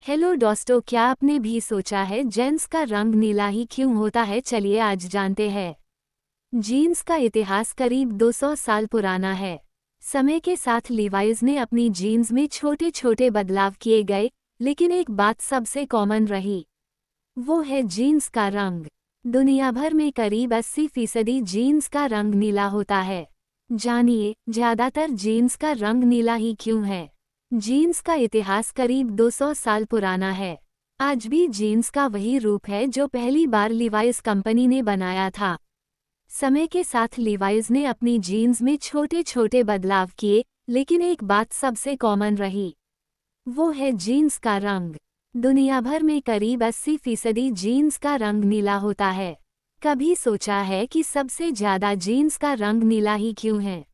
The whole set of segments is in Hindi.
हेलो दोस्तों, क्या आपने भी सोचा है जेंस का रंग नीला ही क्यों होता है? चलिए आज जानते हैं। जीन्स का इतिहास करीब 200 साल पुराना है। समय के साथ लीवाइस ने अपनी जीन्स में छोटे छोटे बदलाव किए गए, लेकिन एक बात सबसे कॉमन रही, वो है जीन्स का रंग। दुनिया भर में करीब 80% जीन्स का रंग नीला होता है। जानिए, ज्यादातर जीन्स का रंग नीला ही क्यों है। जीन्स का इतिहास करीब 200 साल पुराना है। आज भी जीन्स का वही रूप है जो पहली बार लीवाइस कंपनी ने बनाया था। समय के साथ लीवाइस ने अपनी जीन्स में छोटे छोटे बदलाव किए, लेकिन एक बात सबसे कॉमन रही, वो है जीन्स का रंग। दुनिया भर में करीब 80% जीन्स का रंग नीला होता है। कभी सोचा है कि सबसे ज्यादा जीन्स का रंग नीला ही क्यों है?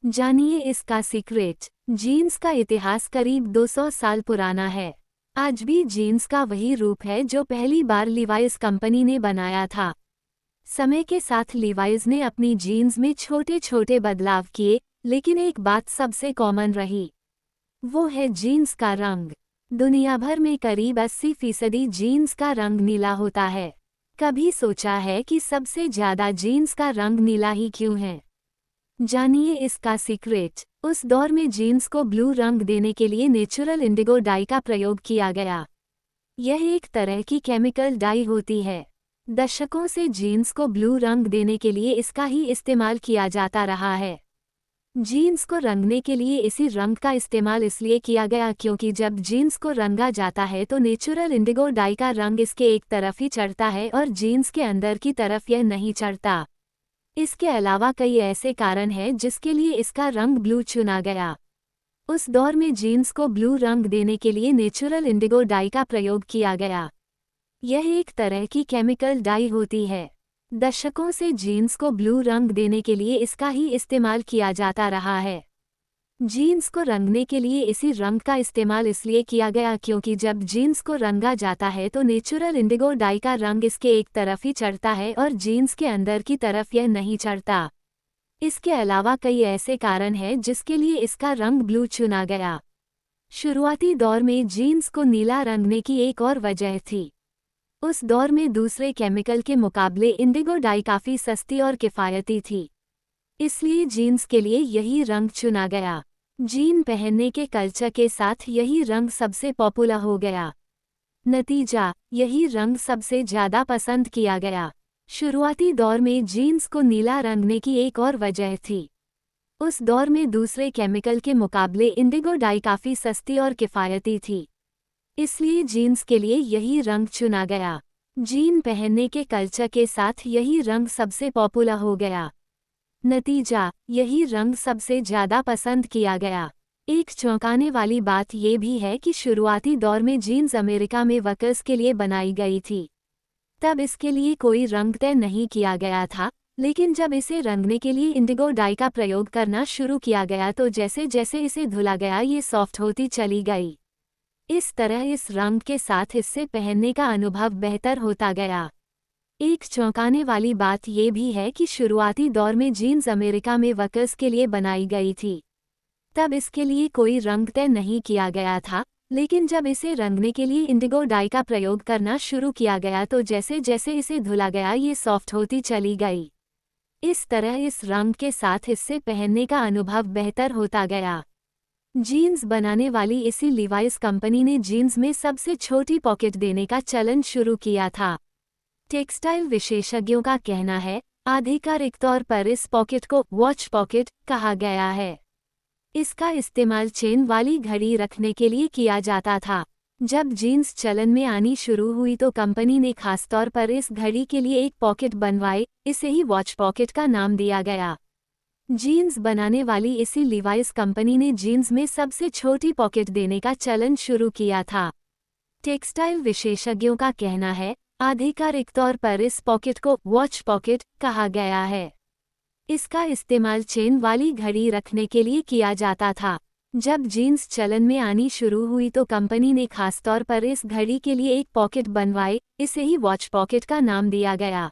जानिए इसका सीक्रेट। जीन्स का इतिहास करीब 200 साल पुराना है। आज भी जीन्स का वही रूप है जो पहली बार लीवाइस कंपनी ने बनाया था। समय के साथ लीवाइस ने अपनी जीन्स में छोटे छोटे बदलाव किए, लेकिन एक बात सबसे कॉमन रही, वो है जीन्स का रंग। दुनिया भर में करीब 80% जीन्स का रंग नीला होता है। कभी सोचा है कि सबसे ज्यादा जीन्स का रंग नीला ही क्यों है? जानिए इसका सीक्रेट। उस दौर में जीन्स को ब्लू रंग देने के लिए नेचुरल इंडिगो डाई का प्रयोग किया गया। यह एक तरह की केमिकल डाई होती है। दशकों से जीन्स को ब्लू रंग देने के लिए इसका ही इस्तेमाल किया जाता रहा है। जीन्स को रंगने के लिए इसी रंग का इस्तेमाल इसलिए किया गया क्योंकि जब जीन्स को रंगा जाता है तो नेचुरल इंडिगो डाई का रंग इसके एक तरफ ही चढ़ता है और जीन्स के अंदर की तरफ यह नहीं चढ़ता। इसके अलावा कई ऐसे कारण हैं जिसके लिए इसका रंग ब्लू चुना गया। उस दौर में जीन्स को ब्लू रंग देने के लिए नेचुरल इंडिगो डाई का प्रयोग किया गया। यह एक तरह की केमिकल डाई होती है। दशकों से जीन्स को ब्लू रंग देने के लिए इसका ही इस्तेमाल किया जाता रहा है। जीन्स को रंगने के लिए इसी रंग का इस्तेमाल इसलिए किया गया क्योंकि जब जीन्स को रंगा जाता है तो नेचुरल इंडिगो डाई का रंग इसके एक तरफ ही चढ़ता है और जीन्स के अंदर की तरफ यह नहीं चढ़ता। इसके अलावा कई ऐसे कारण हैं जिसके लिए इसका रंग ब्लू चुना गया। शुरुआती दौर में जीन्स को नीला रंगने की एक और वजह थी। उस दौर में दूसरे केमिकल के मुकाबले इंडिगो डाई काफ़ी सस्ती और किफ़ायती थी, इसलिए जीन्स के लिए यही रंग चुना गया। जीन पहनने के कल्चर के साथ यही रंग सबसे पॉपुलर हो गया। नतीजा, यही रंग सबसे ज़्यादा पसंद किया गया। शुरुआती दौर में जीन्स को नीला रंगने की एक और वजह थी। उस दौर में दूसरे केमिकल के मुकाबले इंडिगो डाई काफ़ी सस्ती और किफ़ायती थी, इसलिए जीन्स के लिए यही रंग चुना गया। जीन पहनने के कल्चर के साथ यही रंग सबसे पॉपुलर हो गया। नतीजा, यही रंग सबसे ज़्यादा पसंद किया गया। एक चौंकाने वाली बात यह भी है कि शुरुआती दौर में जीन्स अमेरिका में वर्कर्स के लिए बनाई गई थी। तब इसके लिए कोई रंग तय नहीं किया गया था, लेकिन जब इसे रंगने के लिए इंडिगो डाई का प्रयोग करना शुरू किया गया तो जैसे जैसे इसे धुला गया ये सॉफ्ट होती चली गई। इस तरह इस रंग के साथ इससे पहनने का अनुभव बेहतर होता गया। एक चौंकाने वाली बात यह भी है कि शुरुआती दौर में जीन्स अमेरिका में वर्कर्स के लिए बनाई गई थी। तब इसके लिए कोई रंग तय नहीं किया गया था, लेकिन जब इसे रंगने के लिए इंडिगो डाई का प्रयोग करना शुरू किया गया तो जैसे जैसे इसे धुला गया ये सॉफ्ट होती चली गई। इस तरह इस रंग के साथ इससे पहनने का अनुभव बेहतर होता गया। जीन्स बनाने वाली इसी लीवाइस कंपनी ने जीन्स में सबसे छोटी पॉकेट देने का चलन शुरू किया था। टेक्सटाइल विशेषज्ञों का कहना है, आधिकारिक तौर पर इस पॉकेट को वॉच पॉकेट कहा गया है। इसका इस्तेमाल चेन वाली घड़ी रखने के लिए किया जाता था। जब जीन्स चलन में आनी शुरू हुई तो कंपनी ने खासतौर पर इस घड़ी के लिए एक पॉकेट बनवाए, इसे ही वॉच पॉकेट का नाम दिया गया। जीन्स बनाने वाली इसी लीवाइस कंपनी ने जीन्स में सबसे छोटी पॉकेट देने का चलन शुरू किया था। टेक्सटाइल विशेषज्ञों का कहना है, आधिकारिक तौर पर इस पॉकेट को वॉच पॉकेट कहा गया है। इसका इस्तेमाल चेन वाली घड़ी रखने के लिए किया जाता था। जब जीन्स चलन में आनी शुरू हुई तो कंपनी ने खासतौर पर इस घड़ी के लिए एक पॉकेट बनवाए, इसे ही वॉच पॉकेट का नाम दिया गया।